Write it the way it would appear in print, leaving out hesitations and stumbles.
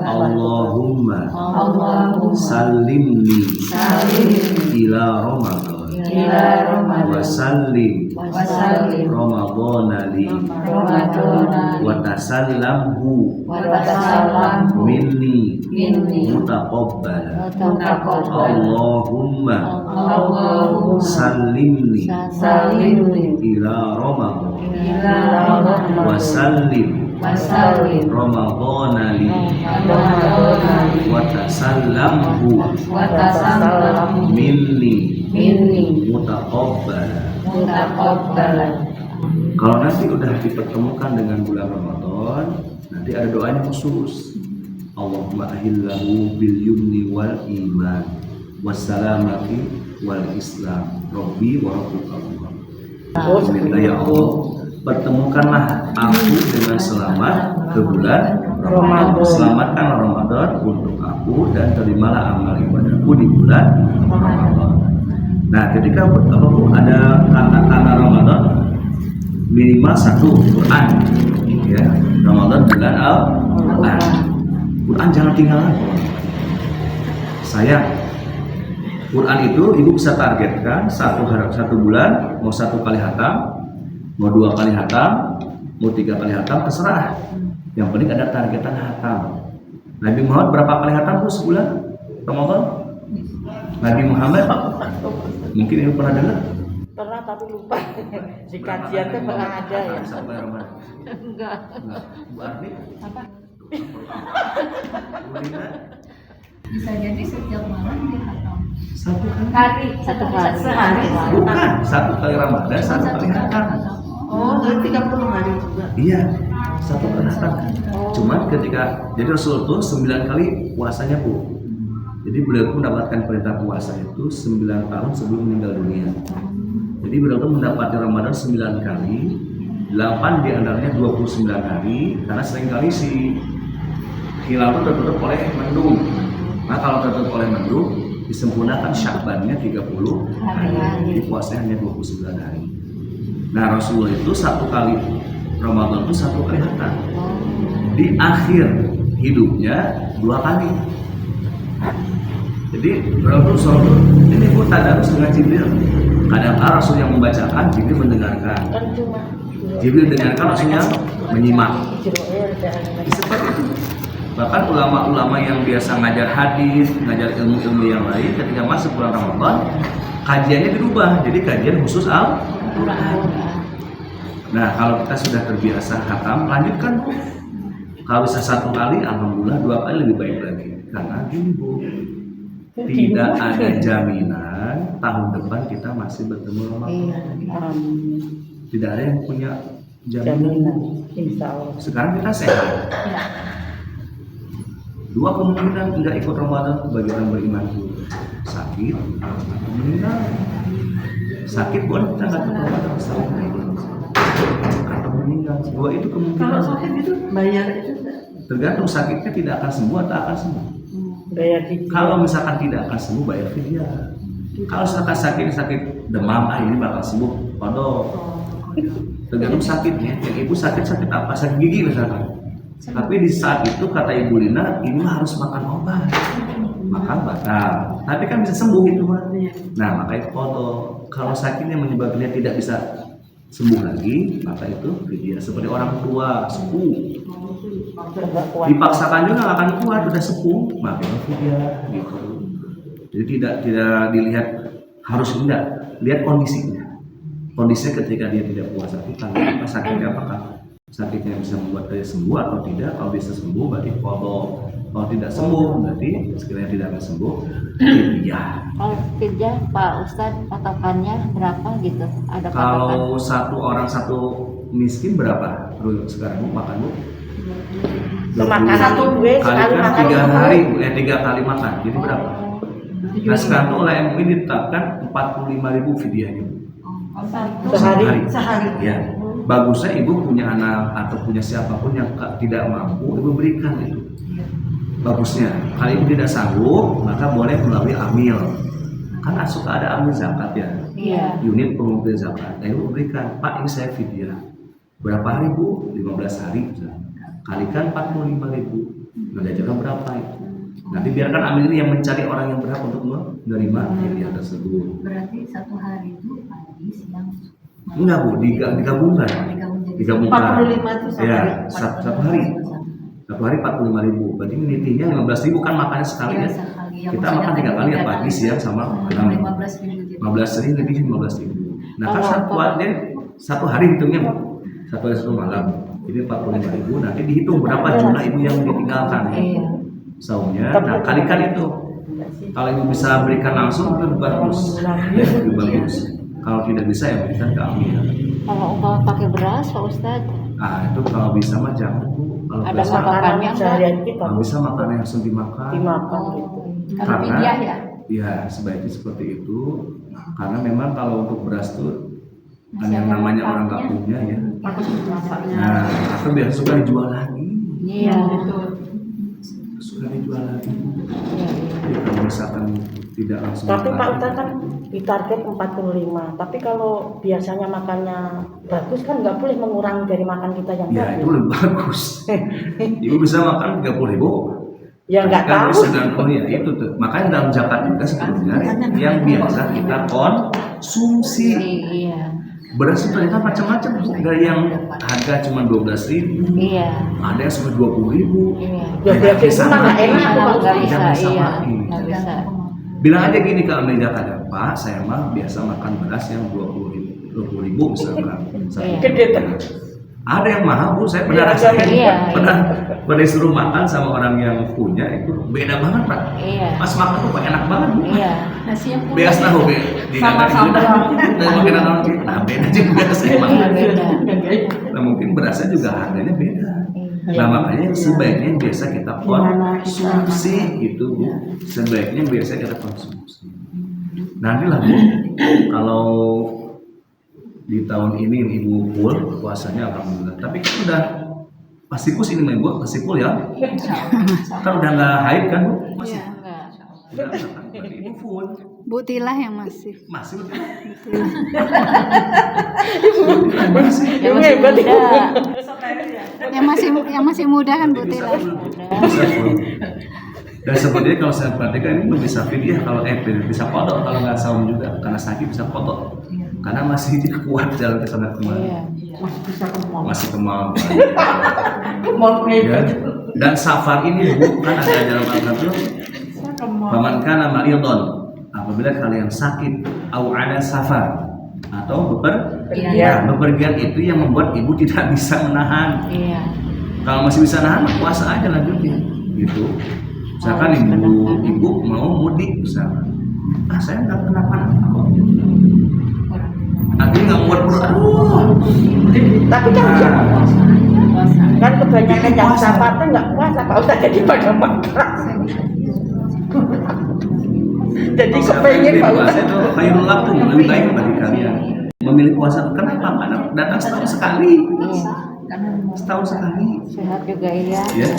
Allahumma Allahumma salimni salimni ila Ramadan ila Ramadan wa sallim wa sallim Ramadana li Ramadana wa tasallamhu wa tasallamhu minni minni mutaqabbala. mutaqabbal. Allahumma Allahumma salimni salimni ila Ramadan ila Ramadan wa sallim wa sallim Ramadana li Ramadana wa tasallamhu wa tasallamhu minni minni mutaqabbala. mutaqabbalan. Kalau nanti udah dipertemukan dengan bulan Ramadan, nanti ada doanya khusus. Allahumma ahillahu bil yumni wal iman wassalamati wal islam Rabbi wa rabbuka Allah. Minta ya Allah, pertemukanlah aku dengan selamat ke bulan Ramadan. Selamatkanlah Ramadan untuk aku dan terimalah amal ibadahku di bulan Ramadan. Nah, ketika ada kata-kata Ramadan, minimal satu Quran, ya. Ramadan bulan Al-Quran. Quran jangan tinggalan. Sayang, Quran itu ibu bisa targetkan satu bulan, mau 1 kali hatam, mau 2 kali hatam, mau 3 kali hatam, terserah. Yang penting ada targetan hatam. Nabi Muhammad berapa kali hatam bu sebulan Ramadan? Nabi Muhammad mungkin ibu pernah dengar? Pernah tapi lupa. Di kajian tuh pernah ada ya. Sampai Ramadan. Enggak. Bu Arni? Apa? Bu Lina? Bisa jadi setiap malam dia hatam. Satu kali. Satu hari. Sehari. Bukan, 1 kali Ramadan, 1 kali hatam. Oh, berarti 30 hari juga. Iya, 1 kali hatam. Cuman ketika, jadi Rasul itu 9 kali puasanya bu. Jadi beliau itu mendapatkan perintah puasa itu 9 tahun sebelum meninggal dunia. Jadi beliau itu mendapati Ramadan 9 kali, 8 diantaranya 29 hari, karena seringkali si hilal itu tertutup oleh mendung. Nah kalau tertutup oleh mendung, disempurnakan Sya'bannya 30 hari, jadi puasanya hanya 29 hari. Nah Rasulullah itu 1 kali Ramadan itu 1 kali hatam. Di akhir hidupnya 2 kali. Jadi Rasul ini pun tadarus dengan Jibril. Kadang-kadang Rasul yang membacakan, Jibril mendengarkan. Kan cuma Jibril dengarkan, Rasulnya menyimak. Seperti itu. Bahkan ulama-ulama yang biasa ngajar hadis, ngajar ilmu-ilmu yang lain, ketika masuk bulan Ramadan, kajiannya dirubah. Jadi kajian khusus Al-Quran. Nah, kalau kita sudah terbiasa khatam, lanjutkan Bu. Kalau bisa 1 kali, alhamdulillah 2 kali lebih baik lagi. Karena gini Bu, tidak ada jaminan tahun depan kita masih bertemu Ramadan. Tidak ada yang punya jaminan. Insya Allah. Sekarang kita sehat. 2 kemungkinan tidak ikut Ramadan bagi orang beriman itu sakit atau meninggal. Sakit boleh kita nggak ikut Ramadan, atau meninggal. 2 itu kemungkinan. Kalau sakit itu bayar itu Tergantung sakitnya tidak akan sembuh atau akan sembuh. bayar di. Kalau misalkan tidak akan sembuh bayar fidyah. Kalau misalkan sakit demam, ini bakal sembuh. Waduh. Tergantung sakitnya. Yang ibu sakit apa? Sakit gigi misalkan. Tapi di saat itu kata Ibu Lina, ini harus makan obat. Makan batal. Tapi kan bisa sembuh itu Pak. Nah maka itu foto. Kalau sakitnya menyebabkan dia tidak bisa sembuh lagi, maka itu fidyah. Seperti orang tua sepuh, dipaksakan juga nggak akan kuat, udah sepuh, maka itu fidyah gitu. Jadi tidak dilihat harus, enggak, lihat kondisinya. Kondisinya ketika dia tidak puasa itu tanda apa sakitnya, apakah sakitnya bisa membuat dia sembuh atau tidak. Kalau bisa sembuh berarti foto. Kalau tidak sembuh berarti sekiranya tidak akan sembuh, fidyah. Kalau fidyah Pak Ustadz patokannya berapa gitu? Ada patokan? Kalau 1 orang 1 miskin berapa? Sekarang Bu makan Bu? Makan 1 gue Kali sekali kan makan 3 hari, 3 kali makan. Jadi berapa? Nah sekarang tuh oleh MUI ditetapkan 45.000 fidyahnya. sehari. Ya. Bagusnya ibu punya anak atau punya siapapun yang tidak mampu, ibu berikan itu. Bagusnya, kalau ibu tidak sanggup, maka boleh melalui amil. Kan suka ada amil zakat ya, unit pengumpul zakat. Nah ibu berikan, Pak ini saya fidyah. Berapa hari Bu? 15 hari. Kalikan 45.000. Nah, diajarkan berapa itu. Nanti biarkan amil ini yang mencari orang yang berhak untuk menerima hadiah tersebut. Berarti satu hari itu pagi, siang, malam. Enggak Bu, digabungkan. Digabungkan. 45 itu satu Ya, hari. satu hari. Satu hari 45.000. Berarti nitinya 15.000 kan makannya sekali ya. Kita makan 3 kali ya, pagi, siang sama malam. 15.000. 15.000 lebih 15.000. Nah kan satu hari hitungnya Bu. Satu hari 1 malam. Jadi 45.000. Nanti dihitung berapa jumlah ibu yang ditinggalkan. Iya. Saumnya. Nah kalikan itu. Kalau ibu bisa berikan langsung itu bagus. Ya, lebih bagus. Kalau tidak bisa ya berikan ke amil. Kalau umpama pakai beras Pak Ustadz, Nah itu kalau bisa mah jangan Bu. Kalau ada bisa, patokannya seharian kita kalau bisa makan yang langsung dimakan. dimakan gitu. kalau fidyah ya? Ya sebaiknya seperti itu. Karena memang kalau untuk beras tuh kan yang namanya orang nggak punya ya. Nah atau biasa suka dijual lagi. Iya. Suka dijual lagi. Iya. Jadi kalau misalkan tidak langsung Tapi makan, Pak Ustadz kan ditarget 45. Tapi kalau biasanya makannya bagus kan nggak boleh mengurangi dari makan kita yang ya itu bagus. lebih bagus. Ibu bisa makan 30.000. Ya nggak Kan tahu. bisa dalam ya itu tuh. Makanya dalam zakat juga sebetulnya yang biasa kita konsumsi. Iya. Beras itu ternyata macam-macam. Dari yang harga cuma 12.000, Iya. ada yang sampai 20.000. Iya. Ya berarti itu mah nggak enak tuh Pak Nggak Ustadz. bisa, Jangan iya. samain. Nggak bisa. Bilang aja gini kalau meja kada Pak, saya mah biasa makan beras yang 20.000 misalnya. Iya. Gede tuh. Ada yang mahal Bu, saya pernah Iya, rasain. iya. Pernah disuruh makan sama orang yang punya itu beda banget Pak. Iya. Pas makan tuh Pak enak banget Bu. Iya. Nasi yang Biasa tahu be, Sama sambal. makin orang nah beda juga saya makan. Iya, beda. Nah mungkin berasnya juga harganya beda. Nah makanya sebaiknya biasa kita konsumsi gitu Bu. Sebaiknya biasa kita konsumsi. Nantilah Bu, kalau di tahun ini Ibu full puasanya alhamdulillah. Tapi kan udah pasti kus ini main Bu, pasti full ya. Kan udah nggak haid kan Bu? Masih. Enggak. Udah, kan? Berarti Ibu full. Bu Tilah yang masih. Masih betul. Yang masih hebat muda. Yang masih muda kan Bu Bisa Tilah. full. Bisa full. Dan sepertinya kalau saya perhatikan ini belum bisa fidyah kalau bisa kodok kalau nggak saum juga karena sakit bisa kodok karena masih kuat jalan ke sana kemari. Iya. Masih kemal. Mau Ya. Dan safar ini bukan ada dalam Al-Quran. Faman kana maridon, apabila kalian sakit au ada safar atau bepergian itu yang membuat ibu tidak bisa menahan. Iya. Kalau masih bisa nahan puasa aja lanjutin gitu. Misalkan ibu mau mudik misalkan, saya nggak kenapa-napa kok. Nanti nggak muat perut, aduh. Tapi kan kan kebanyakan yang sahabat nggak puasa Pak Ustadz jadi pada makan. Jadi kepengen Pak puasa Ustadz. itu khairul lakum, lebih baik bagi kalian. Memilih puasa kenapa? Karena datang setahun sekali. Iya. Setahun sekali. Sehat juga iya. Ya.